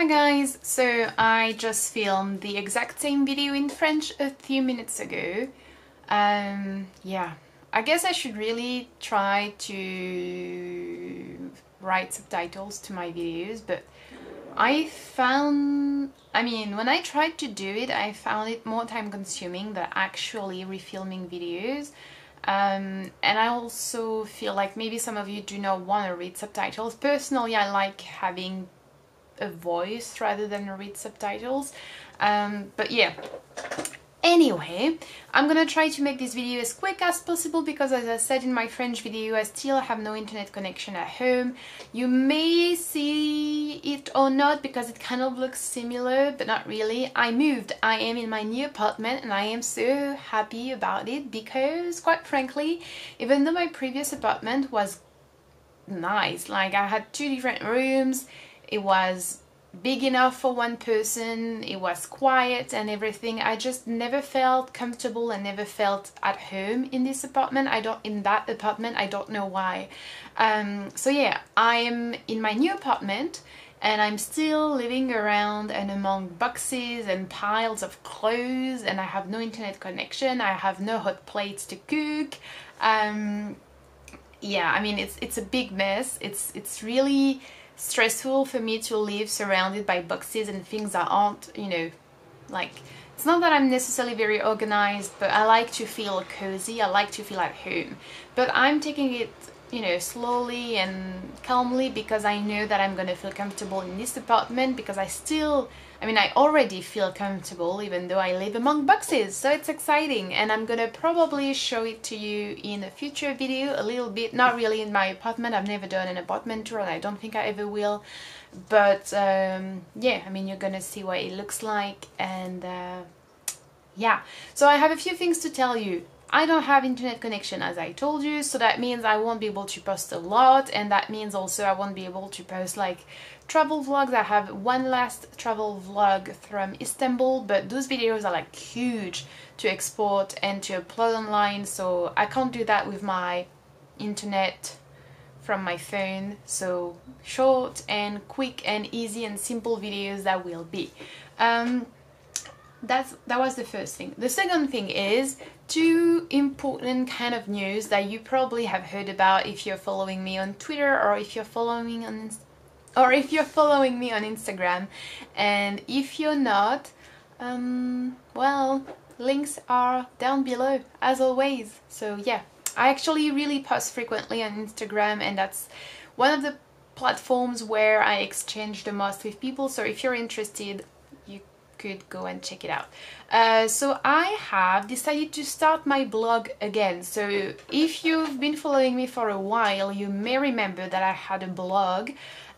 Hi guys, so I just filmed the exact same video in French a few minutes ago. Yeah, I guess I should really try to write subtitles to my videos, but when I tried to do it, I found it more time consuming than actually refilming videos. And I also feel like maybe some of you do not want to read subtitles. Personally, I like having a voice rather than read subtitles, but yeah, anyway, I'm gonna try to make this video as quick as possible because, as I said in my French video, I still have no internet connection at home. You may see it or not because it kind of looks similar, but not really. I moved. I am in my new apartment and I am so happy about it because, quite frankly, even though my previous apartment was nice, like I had 2 different rooms, it was big enough for one person, it was quiet and everything, I just never felt comfortable and never felt at home in this apartment. I don't know why. So yeah, I am in my new apartment and I'm still living around and among boxes and piles of clothes, and I have no internet connection, I have no hot plates to cook. Yeah, I mean, it's a big mess. It's really stressful for me to live surrounded by boxes and things that aren't, like, it's not that I'm necessarily very organized, but I like to feel cozy, I like to feel at home. But I'm taking it, slowly and calmly because I know that I'm gonna feel comfortable in this apartment because I already feel comfortable even though I live among boxes, so it's exciting, and I'm gonna probably show it to you in a future video a little bit, not really in my apartment. I've never done an apartment tour and I don't think I ever will, but yeah, you're gonna see what it looks like. And yeah, so I have a few things to tell you. I don't have internet connection, as I told you, so that means I won't be able to post a lot, and that means also I won't be able to post like travel vlogs. I have one last travel vlog from Istanbul, but those videos are like huge to export and to upload online, so I can't do that with my internet from my phone. So short and quick and easy and simple videos that will be. That was the first thing. The second thing is 2 important kind of news that you probably have heard about if you're following me on Twitter or if you're following me on Instagram. And if you're not, well, links are down below as always. So yeah, I actually really post frequently on Instagram, and that's one of the platforms where I exchange the most with people. So if you're interested, you could go and check it out. So I have decided to start my blog again. So if you've been following me for a while, you may remember that I had a blog,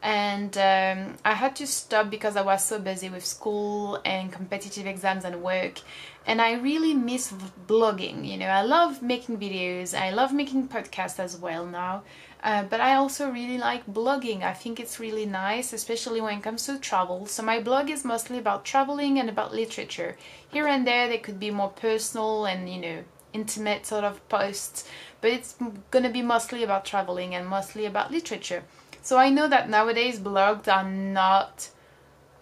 and I had to stop because I was so busy with school and competitive exams and work, and I really miss blogging. I love making videos, I love making podcasts as well now, but I also really like blogging. I think it's really nice, especially when it comes to travel. So my blog is mostly about traveling and about literature. Here and there could be more personal and intimate sort of posts, but it's gonna be mostly about traveling and mostly about literature. So I know that nowadays blogs are not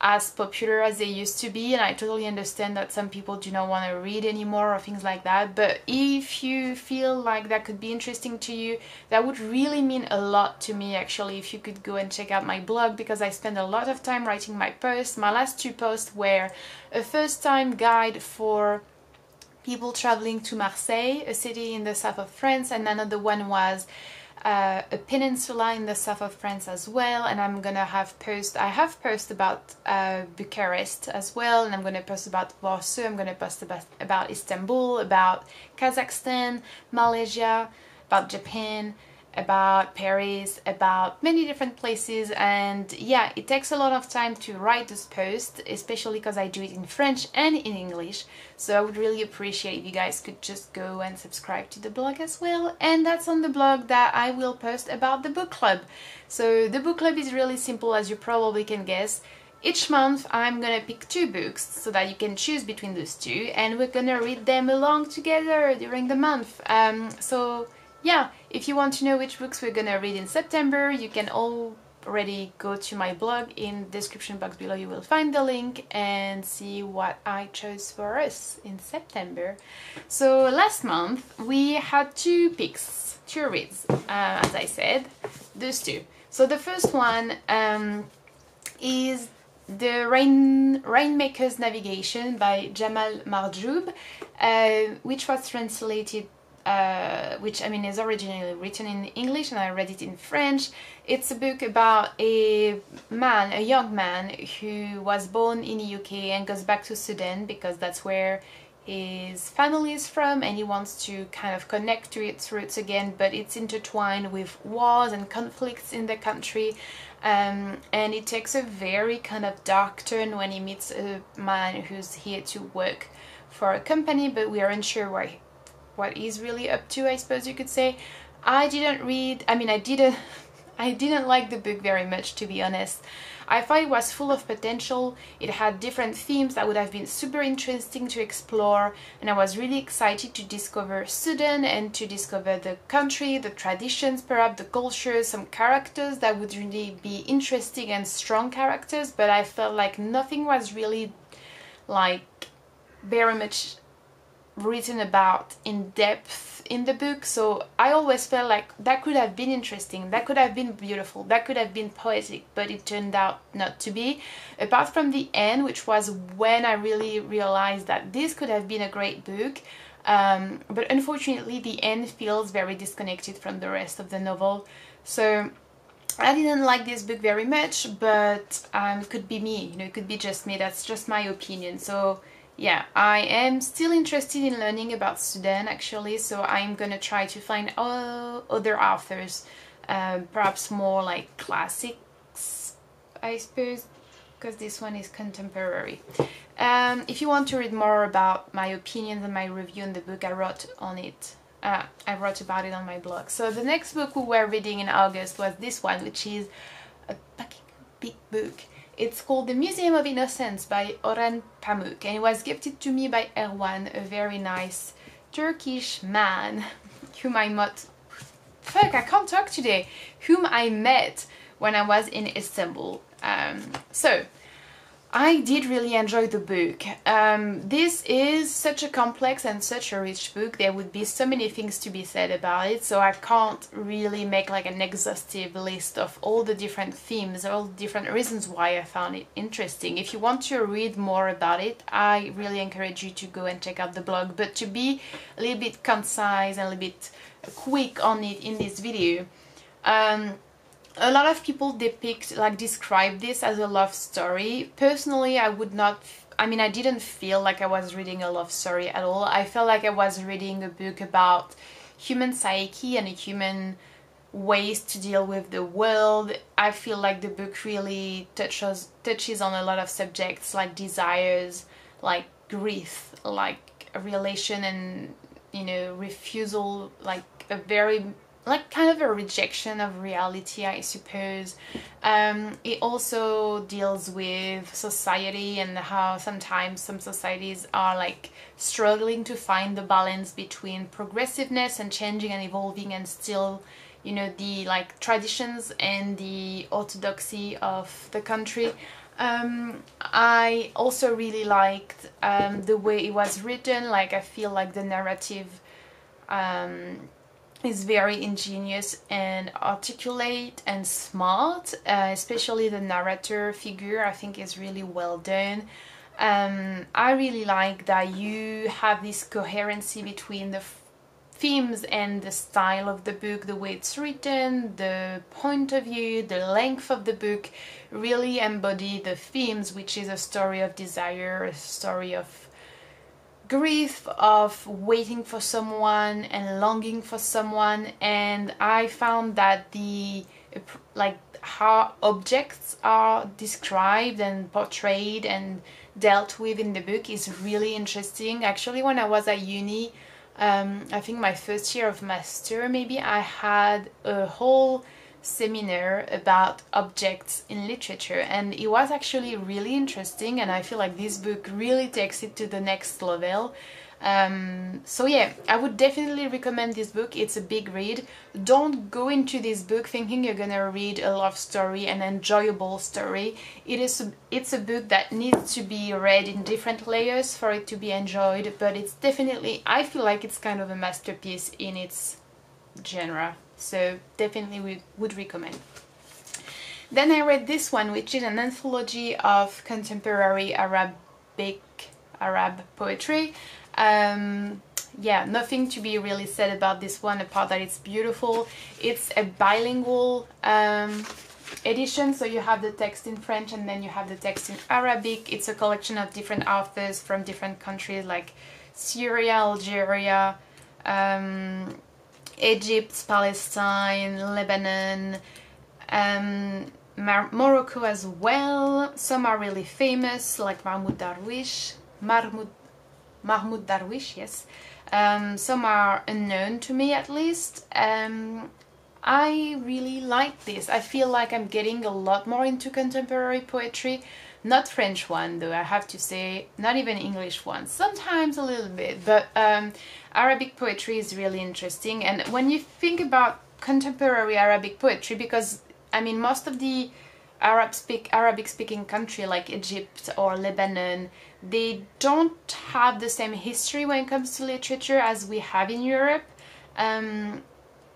as popular as they used to be, and I totally understand that some people do not want to read anymore or things like that, but if you feel like that could be interesting to you, that would really mean a lot to me actually if you could go and check out my blog, because I spend a lot of time writing my posts. My last 2 posts were a first-time guide for people traveling to Marseille, a city in the south of France, and another one was a peninsula in the south of France as well. And I have post about Bucharest as well, and I'm gonna post about Warsaw, I'm gonna post about Istanbul, about Kazakhstan, Malaysia, about Japan, about Paris, about many different places. And yeah, it takes a lot of time to write this post, especially because I do it in French and in English, so I would really appreciate if you guys could just go and subscribe to the blog as well. And that's on the blog that I will post about the book club. So the book club is really simple, as you probably can guess. Each month I'm gonna pick 2 books so that you can choose between those 2, and we're gonna read them along together during the month. So yeah, if you want to know which books we're gonna read in September, you can already go to my blog, in the description box below you will find the link and see what I chose for us in September. So last month we had two picks, two reads, as I said, those two. So the first one is The Rainmaker's Navigation by Jamal Marjoub, which was translated, which I mean is originally written in English and I read it in French. It's a book about a young man who was born in the UK and goes back to Sudan because that's where his family is from, and he wants to kind of connect to its roots again, but it's intertwined with wars and conflicts in the country. And it takes a very kind of dark turn when he meets a man who's here to work for a company, but we are unsure what he's really up to, I suppose you could say. I didn't like the book very much, to be honest. I thought it was full of potential. It had different themes that would have been super interesting to explore, and I was really excited to discover Sudan and to discover the country, the traditions, perhaps the culture, some characters that would really be interesting and strong characters, but I felt like nothing was really like very much written about in depth in the book. So I always felt like that could have been interesting, that could have been beautiful, that could have been poetic, but it turned out not to be, apart from the end, which was when I really realized that this could have been a great book. But unfortunately the end feels very disconnected from the rest of the novel. So I didn't like this book very much, but it could be me, you know, it could be just me, that's just my opinion. So yeah, I am still interested in learning about Sudan actually, so I'm gonna try to find other authors, perhaps more like classics, I suppose, because this one is contemporary. If you want to read more about my opinions and my review on the book, I wrote about it on my blog. So the next book we were reading in August was this one, which is a fucking big book. It's called The Museum of Innocence by Orhan Pamuk, and it was gifted to me by Erwan, a very nice Turkish man whom I met when I was in Istanbul. So I did really enjoy the book. This is such a complex and such a rich book. There would be so many things to be said about it, so I can't really make like an exhaustive list of all the different themes, all the different reasons why I found it interesting. If you want to read more about it, I really encourage you to go and check out the blog, but to be a little bit concise and a little bit quick on it in this video, a lot of people describe this as a love story. Personally, I didn't feel like I was reading a love story at all. I felt like I was reading a book about human psyche and human ways to deal with the world. I feel like the book really touches on a lot of subjects like desires, like grief, like a relation and, you know, refusal, like a very kind of a rejection of reality, I suppose. It also deals with society and how sometimes some societies are like struggling to find the balance between progressiveness and changing and evolving, and still, you know, the like traditions and the orthodoxy of the country. I also really liked the way it was written. Like, I feel like the narrative is very ingenious and articulate and smart, especially the narrator figure I think is really well done. I really like that you have this coherency between the themes and the style of the book, the way it's written, the point of view, the length of the book really embody the themes, which is a story of desire, a story of grief, of waiting for someone and longing for someone. And I found that how objects are described and portrayed and dealt with in the book is really interesting. Actually, when I was at uni, I think my first year of master maybe, I had a whole seminar about objects in literature, and it was actually really interesting, and I feel like this book really takes it to the next level. So yeah, I would definitely recommend this book. It's a big read. Don't go into this book thinking you're gonna read a love story, an enjoyable story. It's a book that needs to be read in different layers for it to be enjoyed, but it's definitely, I feel like it's kind of a masterpiece in its genre, so definitely we would recommend. Then I read this one, which is an anthology of contemporary Arab poetry. Yeah, nothing to be really said about this one apart that it's beautiful. It's a bilingual edition, so you have the text in French and then you have the text in Arabic. It's a collection of different authors from different countries like Syria, Algeria, Egypt, Palestine, Lebanon, Morocco as well. Some are really famous, like Mahmoud Darwish, yes. Some are unknown to me, at least. I really like this. I feel like I'm getting a lot more into contemporary poetry. Not French one though, I have to say, not even English one, sometimes a little bit, but Arabic poetry is really interesting. And when you think about contemporary Arabic poetry, because I mean most of the Arabic speaking country like Egypt or Lebanon, they don't have the same history when it comes to literature as we have in Europe.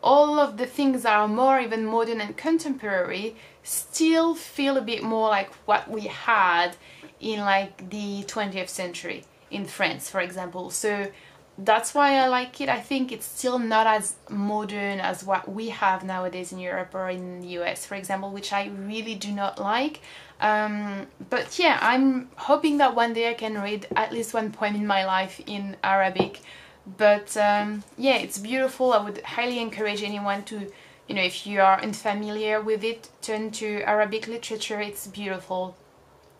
All of the things that are more even modern and contemporary still feel a bit more like what we had in like the 20th century in France, for example. So that's why I like it. I think it's still not as modern as what we have nowadays in Europe or in the US, for example, which I really do not like. But yeah, I'm hoping that one day I can read at least one poem in my life in Arabic. But yeah, it's beautiful. I would highly encourage anyone to, you know, if you are unfamiliar with it, turn to Arabic literature. It's beautiful.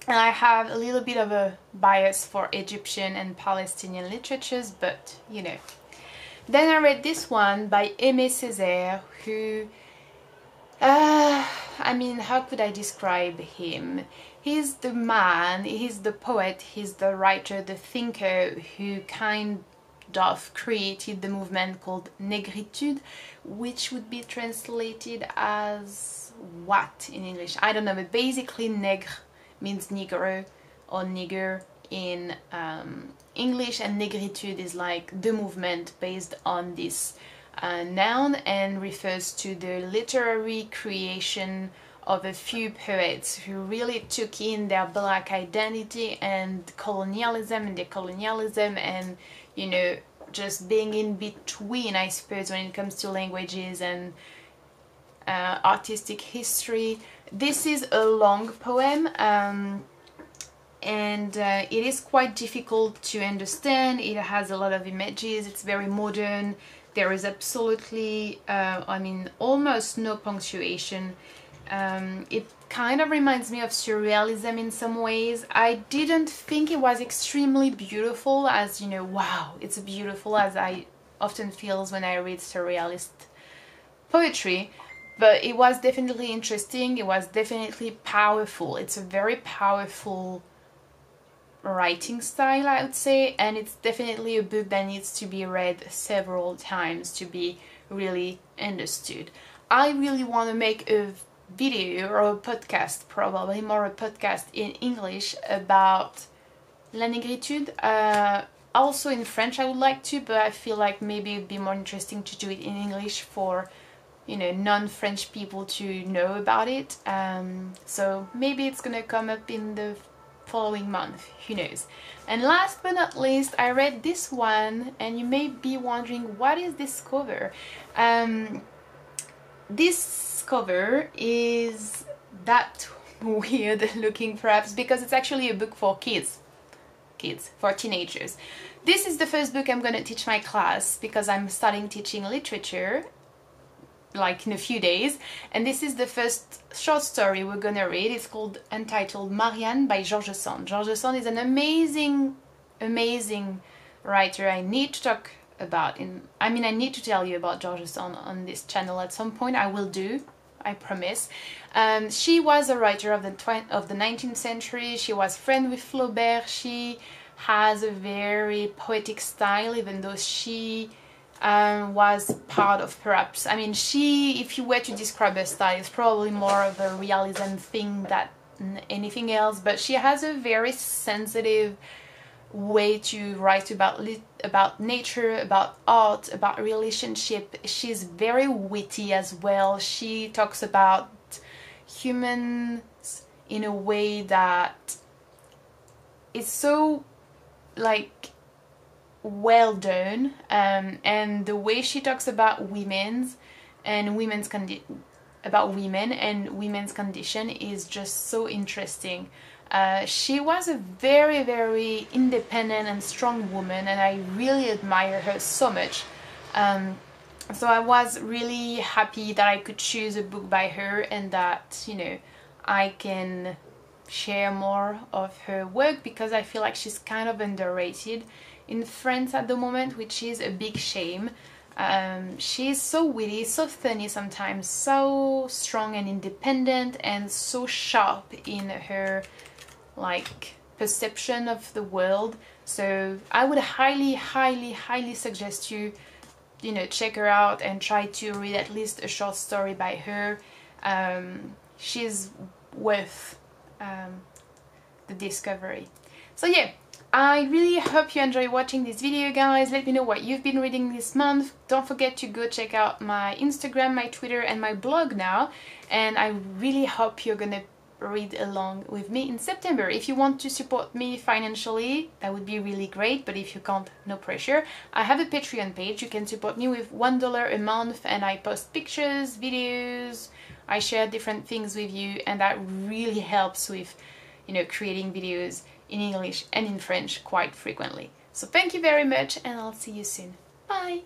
And I have a little bit of a bias for Egyptian and Palestinian literatures, but you know. Then I read this one by Aimé Césaire, who, I mean, how could I describe him? He's the man, he's the poet, he's the writer, the thinker who kind of created the movement called Negritude, which would be translated as what in English? I don't know, but basically nègre means negro or nigger in English, and negritude is like the movement based on this noun and refers to the literary creation of a few poets who really took in their black identity and colonialism and decolonialism and, you know, just being in between, I suppose, when it comes to languages and artistic history. This is a long poem and it is quite difficult to understand. It has a lot of images, it's very modern, there is absolutely, I mean, almost no punctuation. It kind of reminds me of surrealism in some ways. I didn't think it was extremely beautiful, as, you know, wow, it's beautiful, as I often feel when I read surrealist poetry. But it was definitely interesting, it was definitely powerful. It's a very powerful writing style, I would say, and it's definitely a book that needs to be read several times to be really understood. I really want to make a video or a podcast, probably more a podcast in English about La Négritude. Also in French I would like to, but I feel like maybe it'd be more interesting to do it in English for, you know, non-French people to know about it. So maybe it's gonna come up in the following month, who knows. And last but not least, I read this one, and you may be wondering, what is this cover? This cover is that weird looking, perhaps, because it's actually a book for kids, for teenagers. This is the first book I'm going to teach my class because I'm starting teaching literature like in a few days, and this is the first short story we're gonna read. It's called entitled Marianne by Georges Sand. Georges Sand is an amazing writer. I need to talk about I need to tell you about Georges Sand on this channel at some point. I will do, I promise. She was a writer of the 19th century. She was friend with Flaubert. She has a very poetic style, even though she was part of, perhaps, I mean, she, if you were to describe her style, is probably more of a realism thing than anything else, but she has a very sensitive way to write about nature, about art, about relationship. She's very witty as well. She talks about humans in a way that is so like well done, and the way she talks about women and women's condition is just so interesting. She was a very, very independent and strong woman, and I really admire her so much. So I was really happy that I could choose a book by her, and that, you know, I can share more of her work, because I feel like she's kind of underrated in France at the moment, which is a big shame. She's so witty, so funny sometimes, so strong and independent, and so sharp in her like perception of the world. So I would highly suggest you know, check her out and try to read at least a short story by her. She's worth the discovery. So yeah, I really hope you enjoy watching this video, guys. Let me know what you've been reading this month. Don't forget to go check out my Instagram, my Twitter, and my blog now. And I really hope you're gonna read along with me in September. If you want to support me financially, that would be really great, but if you can't, no pressure. I have a Patreon page. You can support me with $1 a month, and I post pictures, videos, I share different things with you, and that really helps with, you know, creating videos in English and in French quite frequently. So thank you very much, and I'll see you soon. Bye!